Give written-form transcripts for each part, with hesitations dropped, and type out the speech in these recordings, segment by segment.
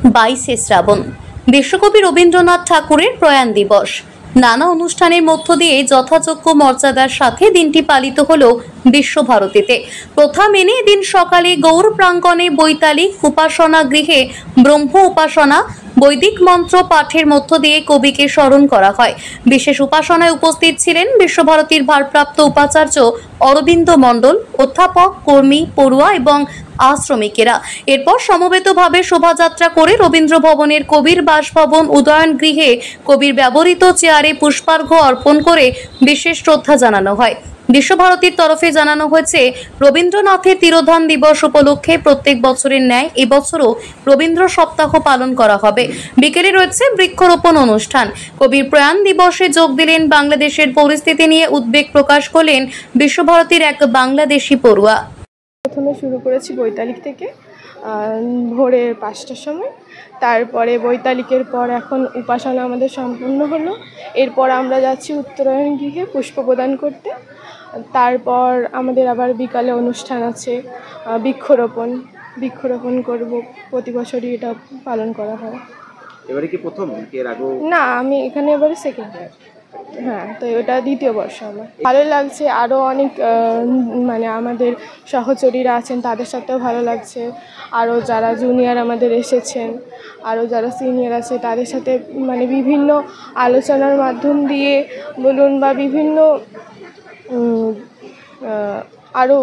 22শে শ্রাবণ বিশ্বকবি রবীন্দ্রনাথ ঠাকুরের প্রয়াণ দিবস। নানা অনুষ্ঠানের মধ্য দিয়ে যথাযোগ্য মর্যাদার সাথে দিনটি পালিত হলো বিশ্বভারতীতে। প্রথা মেনে এদিন সকালে গৌর প্রাঙ্গণে বৈতালিক উপাসনা গৃহে ব্রহ্ম উপাসনা বৈদিক মন্ত্র পাঠের মধ্য দিয়ে কবিকে স্মরণ করা হয়। বিশেষ উপাসনায় উপস্থিত ছিলেন বিশ্বভারতীর ভারপ্রাপ্ত উপাচার্য অরবিন্দ মণ্ডল, অধ্যাপক, কর্মী, পড়ুয়া এবং আশ্রমিকেরা। এরপর সমবেতভাবে শোভাযাত্রা করে রবীন্দ্র ভবনের কবির বাসভবন উদয়ন গৃহে কবির ব্যবহৃত চেয়ারে পুষ্পার্ঘ্য অর্পণ করে বিশেষ শ্রদ্ধা জানানো হয়। বিশ্বভারতীর তরফে জানানো হয়েছে, রবীন্দ্রনাথের তিরোধান দিবস উপলক্ষে প্রত্যেক বছরের ন্যায় এবছরও রবীন্দ্র সপ্তাহ পালন করা হবে। বিকেলে রয়েছে বৃক্ষরোপণ অনুষ্ঠান। কবির প্রয়াণ দিবসে যোগ দিলেন বাংলাদেশের পরিস্থিতি নিয়ে উদ্বেগ প্রকাশ করলেন বিশ্বভারতীর এক বাংলাদেশি পড়ুয়া। প্রথমে শুরু করেছি বৈতালিক থেকে ভোরে 5টার সময়, তারপরে বৈতালিকের পর এখন উপাসনা আমাদের সম্পূর্ণ হলো। এরপর আমরা যাচ্ছি উত্তরায়ণ গৃহে পুষ্প প্রদান করতে। তারপর আমাদের আবার বিকালে অনুষ্ঠান আছে, বৃক্ষরোপণ করব। প্রতি বছরই এটা পালন করা হয়। এবারে কি প্রথম, এর আগে? না, আমি এখানে এবারে সেকেন্ড ইয়ার। হ্যাঁ, তো এটা দ্বিতীয় বর্ষ। আমার ভালো লাগছে। আরও অনেক মানে আমাদের সহচরীরা আছেন, তাদের সাথেও ভালো লাগছে। আরও যারা জুনিয়র আমাদের এসেছেন, আরও যারা সিনিয়র আছে তাদের সাথে মানে বিভিন্ন আলোচনার মাধ্যম দিয়ে বলুন বা বিভিন্ন আরও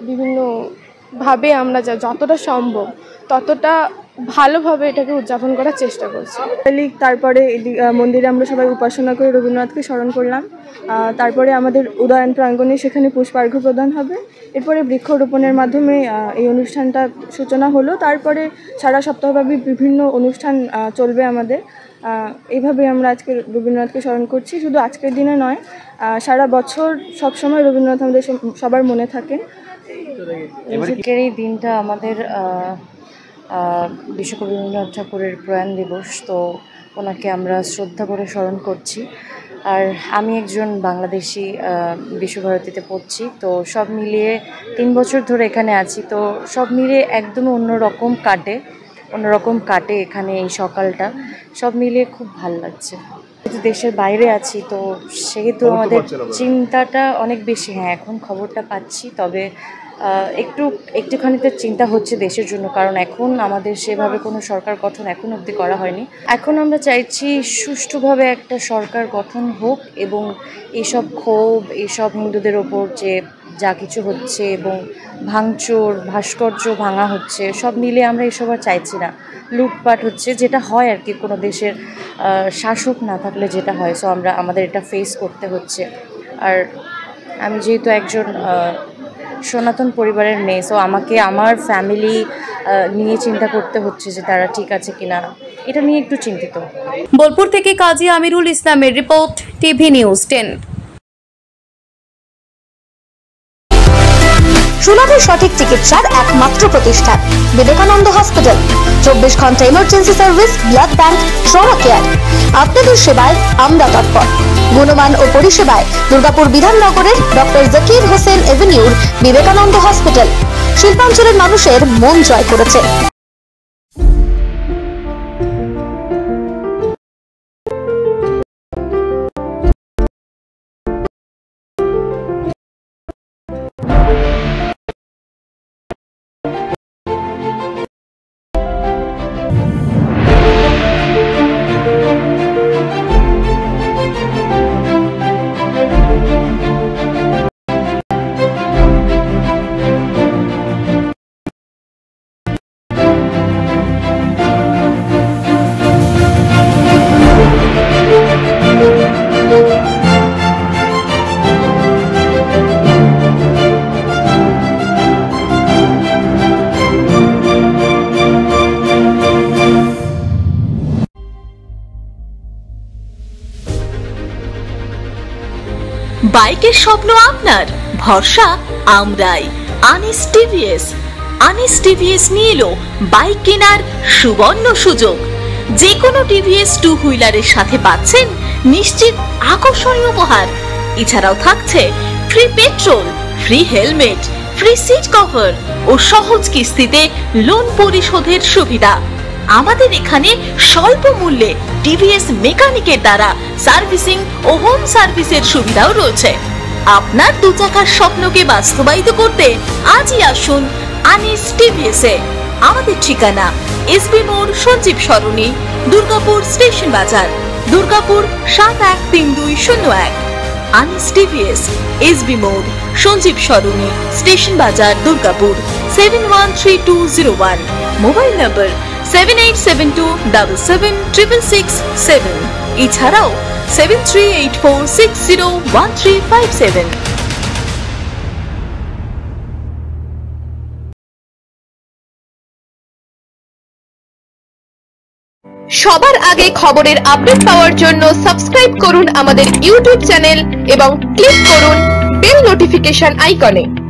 বিভিন্নভাবে আমরা যতটা সম্ভব ততটা ভালোভাবে এটাকে উদযাপন করার চেষ্টা করছি। তারপরে মন্দিরে আমরা সবাই উপাসনা করে রবীন্দ্রনাথকে স্মরণ করলাম। তারপরে আমাদের উদয়ন প্রাঙ্গণে সেখানে পুষ্পার্ঘ্য প্রদান হবে। এরপরে বৃক্ষরোপণের মাধ্যমে এই অনুষ্ঠানটা সূচনা হলো। তারপরে সারা সপ্তাহব্যাপী বিভিন্ন অনুষ্ঠান চলবে আমাদের। এইভাবে আমরা আজকে রবীন্দ্রনাথকে স্মরণ করছি। শুধু আজকের দিনে নয়, সারা বছর সবসময় রবীন্দ্রনাথ আমাদের সবার মনে থাকেন। আজকের এই দিনটা আমাদের বিশ্বকবি রবীন্দ্রনাথ ঠাকুরের প্রয়াণ দিবস, তো ওনাকে আমরা শ্রদ্ধা করে স্মরণ করছি। আর আমি একজন বাংলাদেশি বিশ্বভারতীতে পড়ছি, তো সব মিলিয়ে 3 বছর ধরে এখানে আছি। তো সব মিলিয়ে একদমই অন্যরকম কাটে এখানে এই সকালটা। সব মিলিয়ে খুব ভালো লাগছে। যেহেতু দেশের বাইরে আছি, তো সেহেতু আমাদের চিন্তাটা অনেক বেশি। হ্যাঁ, এখন খবরটা পাচ্ছি, তবে একটুখানিতে চিন্তা হচ্ছে দেশের জন্য, কারণ এখন আমাদের সেভাবে কোনো সরকার গঠন এখন অবধি করা হয়নি। এখন আমরা চাইছি সুষ্ঠুভাবে একটা সরকার গঠন হোক, এবং এইসব ক্ষোভ, এইসব হিন্দুদের ওপর যে যা কিছু হচ্ছে এবং ভাঙচুর, ভাস্কর্য ভাঙা হচ্ছে, সব মিলে আমরা এসব আর চাইছি না। লুটপাট হচ্ছে, যেটা হয় আর কি কোনো দেশের শাসক না থাকলে যেটা হয়। সো আমাদের এটা ফেস করতে হচ্ছে। আর আমি যেহেতু একজন সনাতন পরিবারের মেয়ে, সো আমাকে আমার ফ্যামিলি নিয়ে চিন্তা করতে হচ্ছে যে তারা ঠিক আছে কিনা, এটা নিয়ে একটু চিন্তিত। বোলপুর থেকে কাজী আমিরুল ইসলামের রিপোর্ট, টিভি নিউজ 10। সুলভে সঠিক চিকিৎসার একমাত্র প্রতিষ্ঠান বিবেকানন্দ হসপিটাল। 24 ঘন্টা emergency service, blood bank, trauma care. আপনাদের সেবায় আমরা তৎপর। গুণমান ও পরিষেবায় দুর্গাপুর বিধাননগরের ডক্টর জাকির হোসেন এভিনিউর বিবেকানন্দ হসপিটাল শিল্পাঞ্চলের মানুষের মন জয় করেছে। বাইকের স্বপ্ন আপনার, ভরসা আমরাই। আনিস টিভিএস নিয়ে এলো বাইক কেনার সুবর্ণ সুযোগ। যে কোনো টিভিএস 2 হুইলারের সাথে পাচ্ছেন নিশ্চিত আকর্ষণীয় উপহার। এছাড়াও থাকছে free petrol, free helmet, free seat cover ও সহজ কিস্তিতে লোন পরিশোধের সুবিধা। আমাদের এখানে স্বল্প মূল্যে টিভিএস মেকানিকের দ্বারা সার্ভিসিং ও হোম সার্ভিসের সুবিধাও রয়েছে। আপনার দু চাকার স্বপ্নকে বাস্তবায়িত করতে আজই আসুন আনিস টিভিএস এ। আমাদের ঠিকানা এসবি মোড়, সঞ্জীব সরণি, দুর্গাপুর স্টেশন বাজার, দুর্গাপুর 713201। আনিস টিভিএস, এসবি মোড়, সঞ্জীব সরণি, স্টেশন বাজার, দুর্গাপুর 713201। মোবাইল নম্বর 7872776667। এছাড়াও 7384601357। সবার আগে খবরের আপডেট পাওয়ার জন্য সাবস্ক্রাইব করুন আমাদের ইউটিউব চ্যানেল এবং ক্লিক করুন বেল নোটিফিকেশন আইকনে।